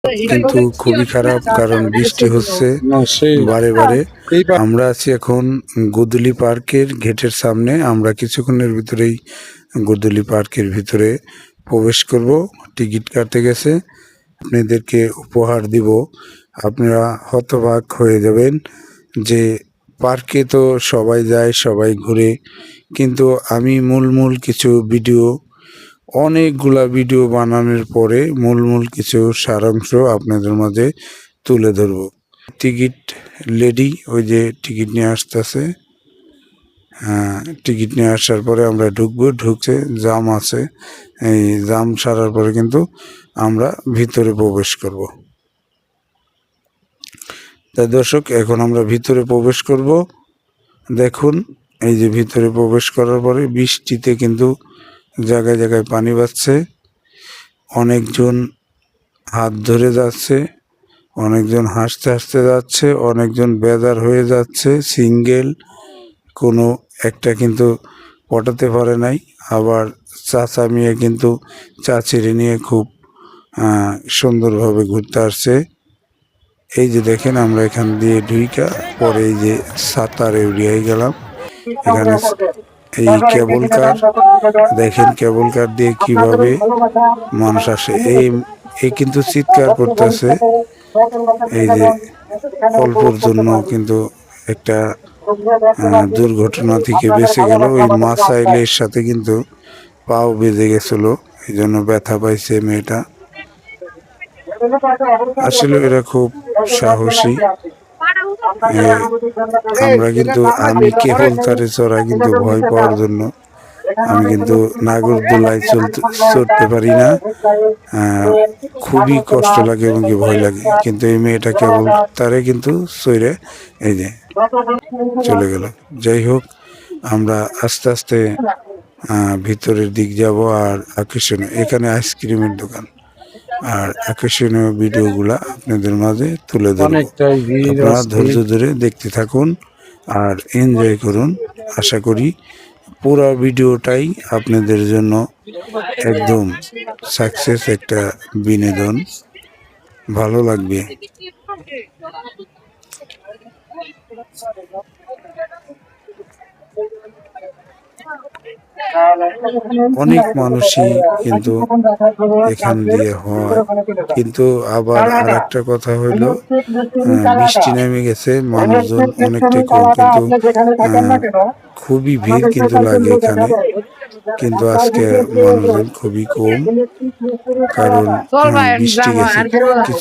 কিন্তু খুবই খারাপ, কারণ বৃষ্টি হচ্ছে না সেই বারে বারে। এই আমরা আছি এখন গোদুলি পার্কের গেটের সামনে। আমরা কিছুক্ষণের ভিতরেই গোদুলি পার্কের ভিতরে প্রবেশ করব। টিকিট কাটতে গেছে, আপনাদেরকে উপহার দিব। আপনারা হতবাক হয়ে যাবেন যে পার্কে তো সবাই যায়, সবাই ঘুরে, কিন্তু আমি মূল কিছু ভিডিও, অনেকগুলা ভিডিও বানানোর পরে মূল কিছু সারাংশ আপনাদের মাঝে তুলে ধরব। টিকিট লেডি, ওই যে টিকিট নিয়ে আসতেছে। হ্যাঁ, টিকিট নিয়ে আসার পরে আমরা ঢুকবো। ঢুকছে জাম আছে, এই জাম সারার পরে কিন্তু আমরা ভিতরে প্রবেশ করব। তাই দর্শক, এখন আমরা ভিতরে প্রবেশ করব। দেখুন, এই যে ভিতরে প্রবেশ করার পরে বৃষ্টিতে কিন্তু জায়গায় জায়গায় পানি বাজছে। অনেকজন হাত ধরে যাচ্ছে, অনেকজন হাসতে হাসতে যাচ্ছে, অনেকজন বেজার হয়ে যাচ্ছে। সিঙ্গেল কোনো একটা কিন্তু পটাতে পারে নাই। আবার চাচা মেয়ে কিন্তু চাচিরে নিয়ে খুব সুন্দরভাবে ঘুরতে আসছে। এই যে দেখেন, আমরা এখান দিয়ে ঢুইকা পরে এই যে সাতার এরিয়ায় গেলাম। এখানে এই কেবল কার, দেখেন কেবল কার দিয়ে কিভাবে মানুষ আসে। এই কিন্তু চিৎকার করতেছে, এই যে অল্পর জন্য কিন্তু একটা দুর্ঘটনা থেকে বেঁচে গেল। ওই মাসাইলের সাথে কিন্তু পাও বেজে গেছিল, এই জন্য ব্যথা পাইছে মেয়েটা। আসলে এরা খুব সাহসী। আমরা কিন্তু, আমি কেবল কারে চড়া কিন্তু ভয় পাওয়ার জন্য আমি কিন্তু নাগরদোলায় চড়তে পারি না। খুবই কষ্ট লাগে এবং কি ভয় লাগে। কিন্তু এই মেয়েটা কেবল তারে কিন্তু চড়ে এই যে চলে গেল। যাই হোক, আমরা আস্তে আস্তে ভিতরের দিক যাব। আর আকর্ষণীয় এখানে আইসক্রিমের দোকান, আর আকর্ষণীয় ভিডিওগুলা আপনাদের মাঝে তুলে ধরব। আপনারা ধৈর্য ধরে দেখতে থাকুন আর এনজয় করুন। আশা করি পুরো ভিডিওটাই আপনাদের জন্য একদম সাকসেস একটা বিনোদন, ভালো লাগবে। অনেক মানুষই কিন্তু এখান দিয়ে হয়, কিন্তু আবার আর একটা কথা হইল, বৃষ্টি নেমে গেছে, মানুষজন অনেকটাই কম, কিন্তু খুবই ভিড় কিন্তু লাগে এখানে। কিন্তু আজকে মানুষজন খুবই কম, কারণ বৃষ্টি গেছে।